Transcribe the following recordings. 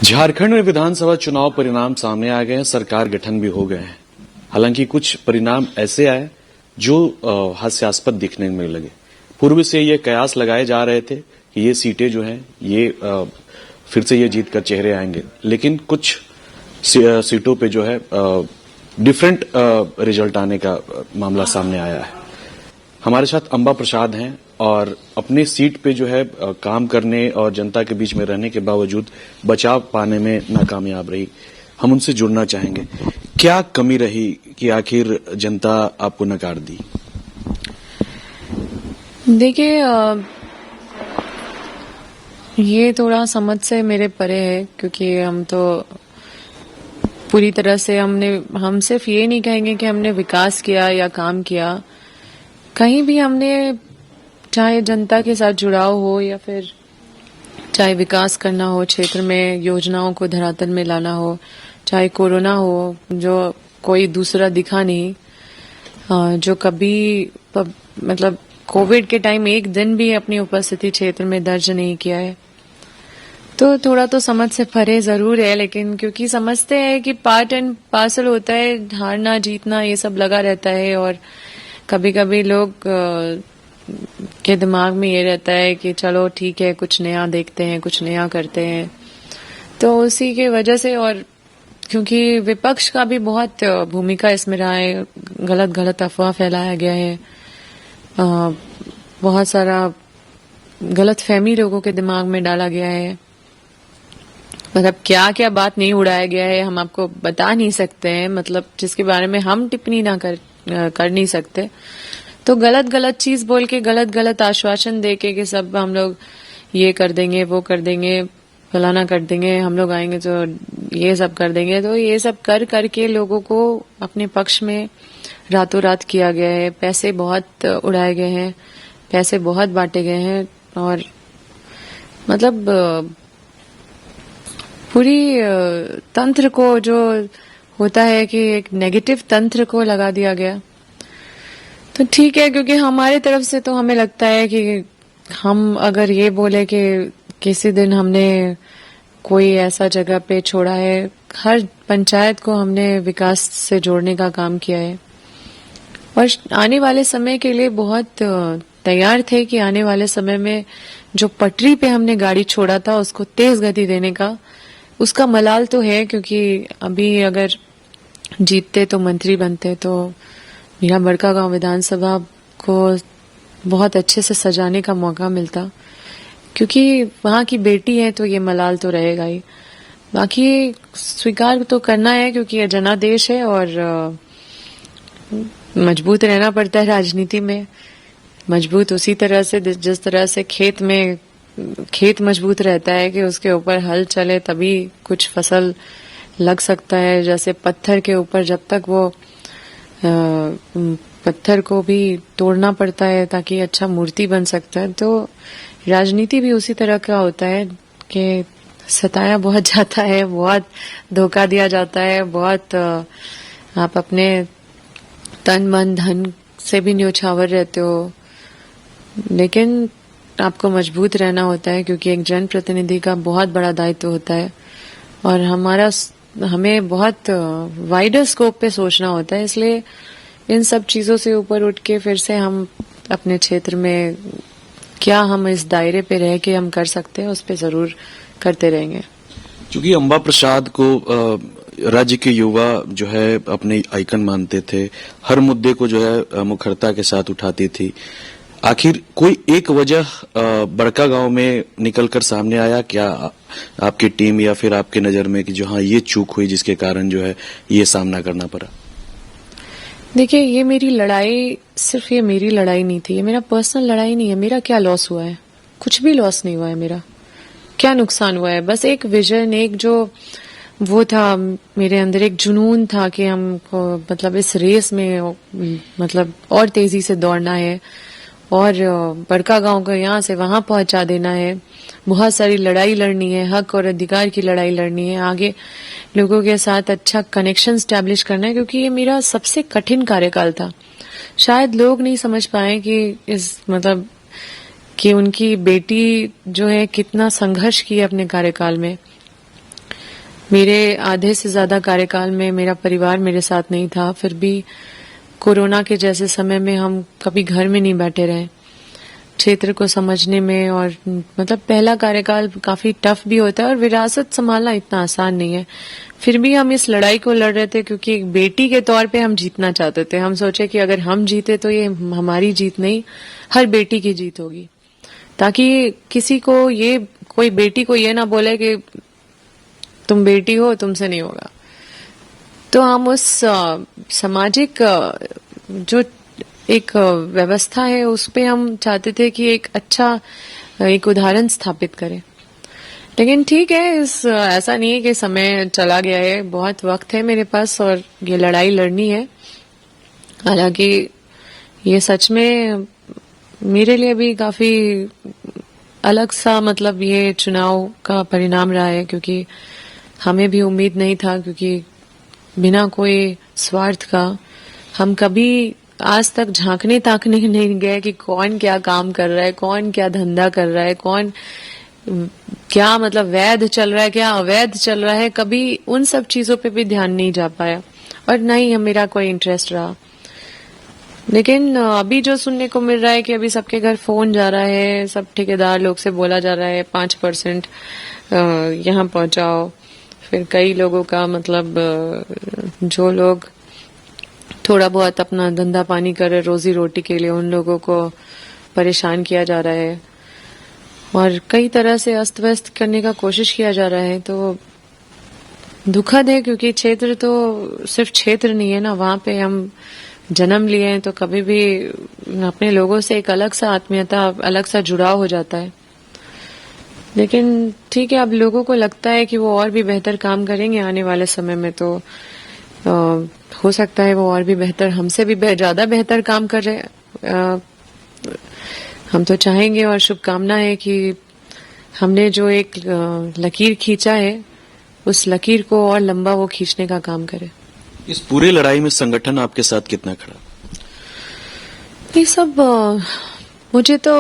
झारखंड में विधानसभा चुनाव परिणाम सामने आ गए हैं, सरकार गठन भी हो गए हैं। हालांकि कुछ परिणाम ऐसे आए जो हास्यास्पद दिखने में लगे। पूर्व से ये कयास लगाए जा रहे थे कि ये सीटें जो हैं ये फिर से ये जीत कर चेहरे आएंगे, लेकिन कुछ सीटों पे जो है डिफरेंट रिजल्ट आने का मामला सामने आया है। हमारे साथ अंबा प्रसाद हैं और अपने सीट पे जो है काम करने और जनता के बीच में रहने के बावजूद बचाव पाने में नाकामयाब रही। हम उनसे जुड़ना चाहेंगे। क्या कमी रही कि आखिर जनता आपको नकार दी? देखिए, ये थोड़ा समझ से मेरे परे है, क्योंकि हम तो पूरी तरह से हम सिर्फ ये नहीं कहेंगे कि हमने विकास किया या काम किया। कहीं भी हमने, चाहे जनता के साथ जुड़ाव हो या फिर चाहे विकास करना हो, क्षेत्र में योजनाओं को धरातल में लाना हो, चाहे कोरोना हो जो कोई दूसरा दिखा नहीं, जो कभी मतलब कोविड के टाइम एक दिन भी अपनी उपस्थिति क्षेत्र में दर्ज नहीं किया है। तो थोड़ा तो समझ से परे जरूर है, लेकिन क्योंकि समझते हैं कि पार्ट एंड पार्सल होता है, हारना जीतना ये सब लगा रहता है। और कभी कभी लोग के दिमाग में ये रहता है कि चलो ठीक है, कुछ नया देखते हैं, कुछ नया करते हैं। तो उसी के वजह से, और क्योंकि विपक्ष का भी बहुत भूमिका इसमें रहा है, गलत गलत अफवाह फैलाया गया है, बहुत सारा गलत फहमी लोगों के दिमाग में डाला गया है। मतलब क्या क्या बात नहीं उड़ाया गया है हम आपको बता नहीं सकते हैं, मतलब जिसके बारे में हम टिप्पणी ना कर नहीं सकते। तो गलत गलत चीज बोल के, गलत गलत आश्वासन दे के कि सब हम लोग ये कर देंगे, वो कर देंगे, फलाना कर देंगे, हम लोग आएंगे तो ये सब कर देंगे। तो ये सब कर करके लोगों को अपने पक्ष में रातों रात किया गया है। पैसे बहुत उड़ाए गए हैं, पैसे बहुत बांटे गए हैं, और मतलब पूरी तंत्र को जो होता है कि एक नेगेटिव तंत्र को लगा दिया गया। तो ठीक है, क्योंकि हमारी तरफ से तो हमें लगता है कि हम अगर ये बोले कि किसी दिन हमने कोई ऐसा जगह पे छोड़ा है, हर पंचायत को हमने विकास से जोड़ने का काम किया है, और आने वाले समय के लिए बहुत तैयार थे कि आने वाले समय में जो पटरी पे हमने गाड़ी छोड़ा था उसको तेज गति देने का, उसका मलाल तो है। क्योंकि अभी अगर जीतते तो मंत्री बनते तो मेरा बड़कागांव विधानसभा को बहुत अच्छे से सजाने का मौका मिलता, क्योंकि वहां की बेटी है तो ये मलाल तो रहेगा ही। बाकी स्वीकार तो करना है, क्योंकि ये जनादेश है और मजबूत रहना पड़ता है राजनीति में। मजबूत उसी तरह से जिस तरह से खेत मजबूत रहता है कि उसके ऊपर हल चले तभी कुछ फसल लग सकता है। जैसे पत्थर के ऊपर जब तक वो पत्थर को भी तोड़ना पड़ता है ताकि अच्छा मूर्ति बन सकता है, तो राजनीति भी उसी तरह का होता है कि सताया बहुत जाता है, बहुत धोखा दिया जाता है, बहुत आप अपने तन मन धन से भी न्योछावर रहते हो, लेकिन आपको मजबूत रहना होता है, क्योंकि एक जनप्रतिनिधि का बहुत बड़ा दायित्व होता है और हमें बहुत वाइडर स्कोप पे सोचना होता है। इसलिए इन सब चीजों से ऊपर उठ के फिर से हम अपने क्षेत्र में क्या हम इस दायरे पे रह के हम कर सकते हैं, उस पे जरूर करते रहेंगे। क्योंकि अंबा प्रसाद को राज्य के युवा जो है अपने आइकन मानते थे, हर मुद्दे को जो है मुखरता के साथ उठाती थी। आखिर कोई एक वजह बड़कागांव में निकलकर सामने आया क्या आपकी टीम या फिर आपके नजर में कि जो हाँ ये चूक हुई जिसके कारण जो है ये सामना करना पड़ा? देखिए, ये मेरी लड़ाई सिर्फ ये मेरी लड़ाई नहीं थी, ये मेरा पर्सनल लड़ाई नहीं है। मेरा क्या लॉस हुआ है? कुछ भी लॉस नहीं हुआ है। मेरा क्या नुकसान हुआ है? बस एक विजन, एक जो वो था मेरे अंदर, एक जुनून था कि हमको मतलब इस रेस में मतलब और तेजी से दौड़ना है और बड़कागांव को यहाँ से वहां पहुंचा देना है। बहुत सारी लड़ाई लड़नी है, हक और अधिकार की लड़ाई लड़नी है, आगे लोगों के साथ अच्छा कनेक्शन स्टैब्लिश करना है, क्योंकि ये मेरा सबसे कठिन कार्यकाल था। शायद लोग नहीं समझ पाए कि उनकी बेटी जो है कितना संघर्ष किया अपने कार्यकाल में। मेरे आधे से ज्यादा कार्यकाल में मेरा परिवार मेरे साथ नहीं था, फिर भी कोरोना के जैसे समय में हम कभी घर में नहीं बैठे रहे क्षेत्र को समझने में। और मतलब पहला कार्यकाल काफी टफ भी होता है और विरासत संभालना इतना आसान नहीं है। फिर भी हम इस लड़ाई को लड़ रहे थे क्योंकि एक बेटी के तौर पे हम जीतना चाहते थे। हम सोचे कि अगर हम जीते तो ये हमारी जीत नहीं, हर बेटी की जीत होगी, ताकि किसी को ये, कोई बेटी को ये ना बोले कि तुम बेटी हो, तुमसे नहीं होगा। तो हम उस सामाजिक जो एक व्यवस्था है उस पे हम चाहते थे कि एक अच्छा एक उदाहरण स्थापित करें। लेकिन ठीक है, ऐसा नहीं है कि समय चला गया है, बहुत वक्त है मेरे पास और ये लड़ाई लड़नी है। हालांकि ये सच में मेरे लिए भी काफी अलग सा मतलब ये चुनाव का परिणाम रहा है, क्योंकि हमें भी उम्मीद नहीं था, क्योंकि बिना कोई स्वार्थ का हम कभी आज तक झांकने ताकने नहीं गए कि कौन क्या काम कर रहा है, कौन क्या धंधा कर रहा है, कौन क्या मतलब वैध चल रहा है, क्या अवैध चल रहा है। कभी उन सब चीजों पे भी ध्यान नहीं जा पाया और न ही मेरा कोई इंटरेस्ट रहा। लेकिन अभी जो सुनने को मिल रहा है कि अभी सबके घर फोन जा रहा है, सब ठेकेदार लोग से बोला जा रहा है 5% यहाँ पहुंचाओ। फिर कई लोगों का मतलब जो लोग थोड़ा बहुत अपना धंधा पानी कर रहे रोजी रोटी के लिए, उन लोगों को परेशान किया जा रहा है और कई तरह से अस्त व्यस्त करने का कोशिश किया जा रहा है। तो दुखद है, क्योंकि क्षेत्र तो सिर्फ क्षेत्र नहीं है ना, वहां पे हम जन्म लिए हैं, तो कभी भी अपने लोगों से एक अलग सा आत्मीयता, अलग सा जुड़ाव हो जाता है। लेकिन ठीक है, अब लोगों को लगता है कि वो और भी बेहतर काम करेंगे आने वाले समय में, तो हो सकता है वो और भी बेहतर, हमसे भी ज्यादा बेहतर काम कर रहे। हम तो चाहेंगे और शुभकामना है कि हमने जो एक लकीर खींचा है, उस लकीर को और लंबा वो खींचने का काम करे। इस पूरे लड़ाई में संगठन आपके साथ कितना खड़ा? ये सब मुझे तो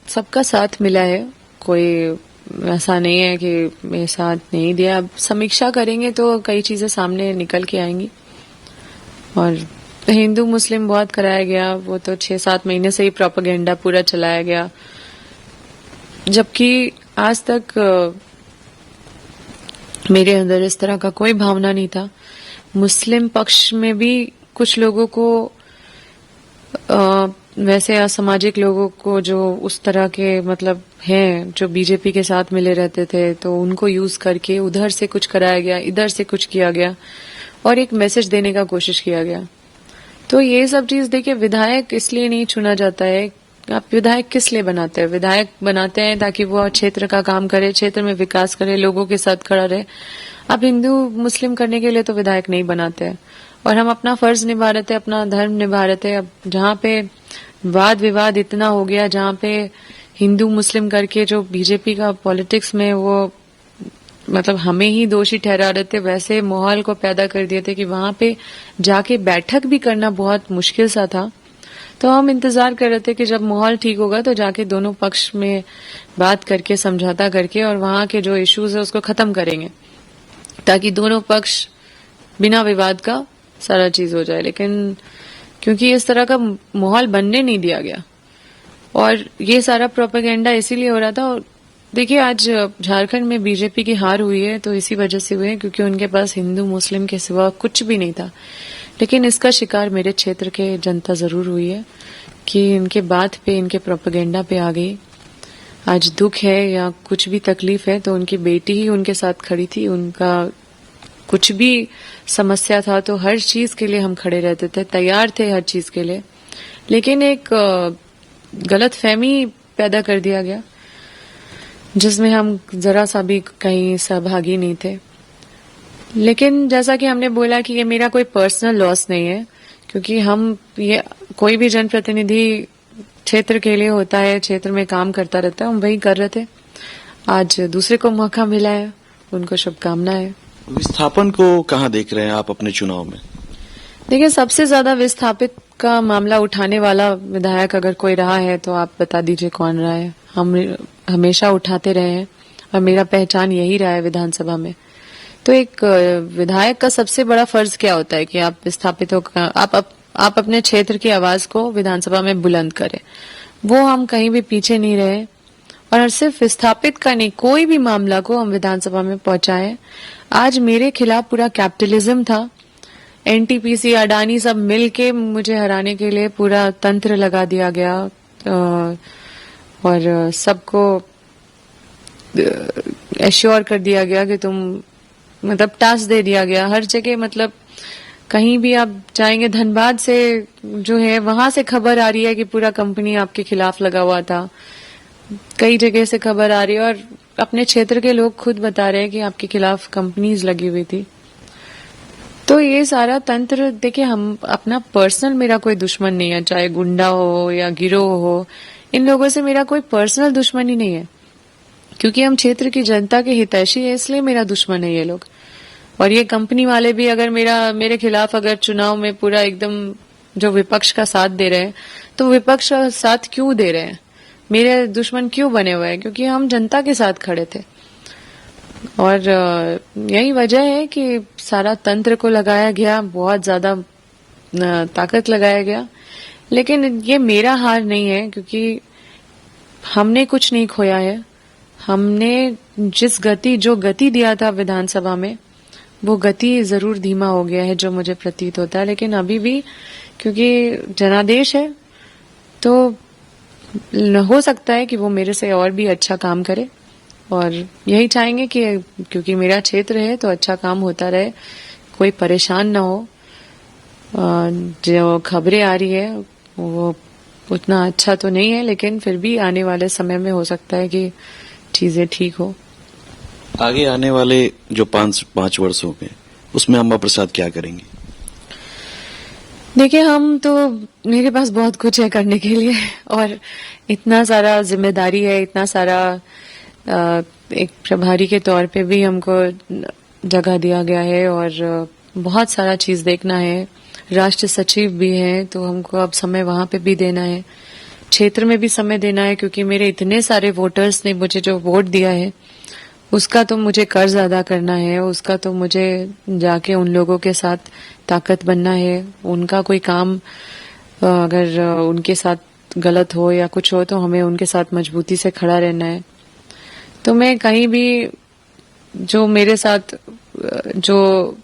सबका साथ मिला है, कोई ऐसा नहीं है कि मेरे साथ नहीं दिया। अब समीक्षा करेंगे तो कई चीजें सामने निकल के आएंगी। और हिंदू मुस्लिम बहुत कराया गया, वो तो 6-7 महीने से ही प्रोपेगेंडा पूरा चलाया गया, जबकि आज तक मेरे अंदर इस तरह का कोई भावना नहीं था। मुस्लिम पक्ष में भी कुछ लोगों को वैसे असामाजिक लोगों को जो उस तरह के मतलब हैं, जो बीजेपी के साथ मिले रहते थे, तो उनको यूज करके उधर से कुछ कराया गया, इधर से कुछ किया गया और एक मैसेज देने का कोशिश किया गया। तो ये सब चीज देखिए, विधायक इसलिए नहीं चुना जाता है। आप विधायक किस लिए बनाते हैं? विधायक बनाते हैं ताकि वो क्षेत्र का काम करे, क्षेत्र में विकास करे, लोगों के साथ खड़ा रहे। आप हिंदू मुस्लिम करने के लिए तो विधायक नहीं बनाते हैं। और हम अपना फर्ज निभा रहे थे, अपना धर्म निभा रहे थे। अब जहाँ पे वाद विवाद इतना हो गया, जहाँ पे हिंदू मुस्लिम करके जो बीजेपी का पॉलिटिक्स में वो मतलब हमें ही दोषी ठहरा रहे थे, वैसे माहौल को पैदा कर दिए थे कि वहां पे जाके बैठक भी करना बहुत मुश्किल सा था। तो हम इंतजार कर रहे थे कि जब माहौल ठीक होगा तो जाके दोनों पक्ष में बात करके, समझौता करके और वहां के जो इश्यूज है उसको खत्म करेंगे, ताकि दोनों पक्ष बिना विवाद का सारा चीज हो जाए। लेकिन क्योंकि इस तरह का माहौल बनने नहीं दिया गया और ये सारा प्रोपेगेंडा इसीलिए हो रहा था। और देखिए, आज झारखंड में बीजेपी की हार हुई है तो इसी वजह से हुई है क्योंकि उनके पास हिंदू मुस्लिम के सिवा कुछ भी नहीं था। लेकिन इसका शिकार मेरे क्षेत्र के जनता जरूर हुई है कि इनके बात पे, इनके प्रोपेगेंडा पे आ गई। आज दुख है या कुछ भी तकलीफ है तो उनकी बेटी ही उनके साथ खड़ी थी। उनका कुछ भी समस्या था तो हर चीज के लिए हम खड़े रहते थे, तैयार थे हर चीज के लिए। लेकिन एक गलतफहमी पैदा कर दिया गया जिसमें हम जरा सा भी कहीं सहभागी नहीं थे। लेकिन जैसा कि हमने बोला कि ये मेरा कोई पर्सनल लॉस नहीं है, क्योंकि हम ये कोई भी जनप्रतिनिधि क्षेत्र के लिए होता है, क्षेत्र में काम करता रहता है, हम वही कर रहे थे। आज दूसरे को मौका मिला है, उनको शुभकामनाएं। विस्थापन को कहाँ देख रहे हैं आप अपने चुनाव में? देखिए, सबसे ज्यादा विस्थापित का मामला उठाने वाला विधायक अगर कोई रहा है तो आप बता दीजिए कौन रहा है। हम हमेशा उठाते रहे हैं और मेरा पहचान यही रहा है विधानसभा में तो एक विधायक का सबसे बड़ा फर्ज क्या होता है कि आप विस्थापित हो, आप अपने क्षेत्र की आवाज को विधानसभा में बुलंद करें। वो हम कहीं भी पीछे नहीं रहे और सिर्फ विस्थापित का नहीं, कोई भी मामला को हम विधानसभा में पहुंचाए। आज मेरे खिलाफ पूरा कैपिटलिज्म था, एनटीपीसी, अडानी सब मिलके मुझे हराने के लिए पूरा तंत्र लगा दिया गया और सबको एश्योर कर दिया गया कि तुम, मतलब टास्क दे दिया गया हर जगह। मतलब कहीं भी आप जाएंगे, धनबाद से जो है वहां से खबर आ रही है कि पूरा कंपनी आपके खिलाफ लगा हुआ था, कई जगह से खबर आ रही है और अपने क्षेत्र के लोग खुद बता रहे हैं कि आपके खिलाफ कंपनीज लगी हुई थी। तो ये सारा तंत्र देखिए, हम अपना पर्सनल, मेरा कोई दुश्मन नहीं है, चाहे गुंडा हो या गिरोह हो, इन लोगों से मेरा कोई पर्सनल दुश्मनी नहीं है, क्योंकि हम क्षेत्र की जनता के हितैषी है, इसलिए मेरा दुश्मन है ये लोग। और ये कंपनी वाले भी अगर मेरे खिलाफ अगर चुनाव में पूरा एकदम जो विपक्ष का साथ दे रहे हैं, तो विपक्ष का साथ क्यों दे रहे हैं, मेरे दुश्मन क्यों बने हुए हैं? क्योंकि हम जनता के साथ खड़े थे और यही वजह है कि सारा तंत्र को लगाया गया, बहुत ज्यादा ताकत लगाया गया। लेकिन ये मेरा हार नहीं है, क्योंकि हमने कुछ नहीं खोया है। हमने जो गति दिया था विधानसभा में, वो गति जरूर धीमा हो गया है, जो मुझे प्रतीत होता है। लेकिन अभी भी क्योंकि जनादेश है, तो हो सकता है कि वो मेरे से और भी अच्छा काम करे और यही चाहेंगे कि क्योंकि मेरा क्षेत्र है तो अच्छा काम होता रहे, कोई परेशान ना हो। जो खबरें आ रही है वो उतना अच्छा तो नहीं है, लेकिन फिर भी आने वाले समय में हो सकता है कि चीजें ठीक हो। आगे आने वाले जो पांच वर्षों में, उसमें अम्बा प्रसाद क्या करेंगी? देखिए, हम तो, मेरे पास बहुत कुछ है करने के लिए और इतना सारा जिम्मेदारी है, इतना सारा एक प्रभारी के तौर पे भी हमको जगह दिया गया है और बहुत सारा चीज देखना है। राष्ट्र सचिव भी है, तो हमको अब समय वहां पे भी देना है, क्षेत्र में भी समय देना है, क्योंकि मेरे इतने सारे वोटर्स ने मुझे जो वोट दिया है उसका तो मुझे कर्ज अदा करना है, उसका तो मुझे जाके उन लोगों के साथ ताकत बनना है। उनका कोई काम अगर उनके साथ गलत हो या कुछ हो तो हमें उनके साथ मजबूती से खड़ा रहना है। तो मैं कहीं भी जो मेरे साथ जो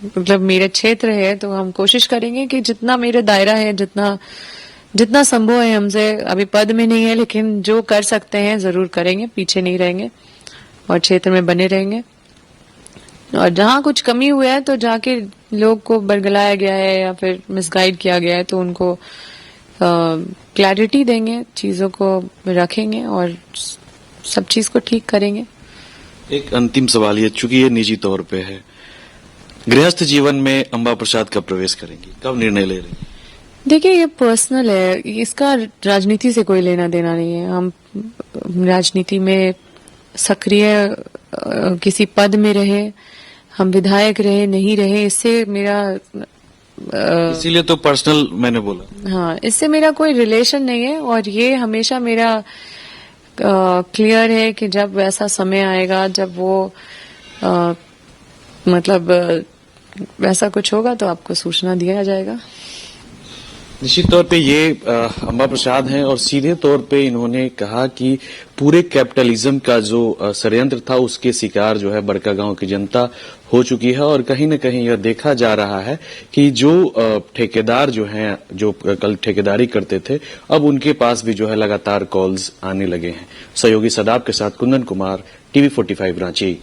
मतलब मेरे क्षेत्र है, तो हम कोशिश करेंगे कि जितना मेरे दायरा है, जितना संभव है हमसे, अभी पद में नहीं है लेकिन जो कर सकते हैं जरूर करेंगे, पीछे नहीं रहेंगे और क्षेत्र में बने रहेंगे। और जहां कुछ कमी हुआ है तो जाके लोग को बरगलाया गया है या फिर मिसगाइड किया गया है, तो उनको क्लैरिटी देंगे, चीजों को रखेंगे और सब चीज को ठीक करेंगे। एक अंतिम सवाल ये, चूंकि ये निजी तौर पे है, गृहस्थ जीवन में अम्बा प्रसाद कब प्रवेश करेंगी, कब निर्णय ले रही? देखिए, ये पर्सनल है, इसका राजनीति से कोई लेना देना नहीं है। हम राजनीति में सक्रिय किसी पद में रहे, हम विधायक रहे नहीं रहे, इससे मेरा इसीलिए तो पर्सनल मैंने बोला। हाँ, इससे मेरा कोई रिलेशन नहीं है और ये हमेशा मेरा क्लियर है कि जब वैसा समय आएगा, जब वो मतलब वैसा कुछ होगा तो आपको सूचना दिया जाएगा। निश्चित तौर पे ये अम्बा प्रसाद हैं और सीधे तौर पे इन्होंने कहा कि पूरे कैपिटलिज्म का जो षड्यंत्र था उसके शिकार जो है बड़कागांव की जनता हो चुकी है और कहीं न कहीं यह देखा जा रहा है कि जो ठेकेदार जो हैं, जो कल ठेकेदारी करते थे, अब उनके पास भी जो है लगातार कॉल्स आने लगे हैं। सहयोगी सदाब के साथ कुंदन कुमार, TV45 रांची।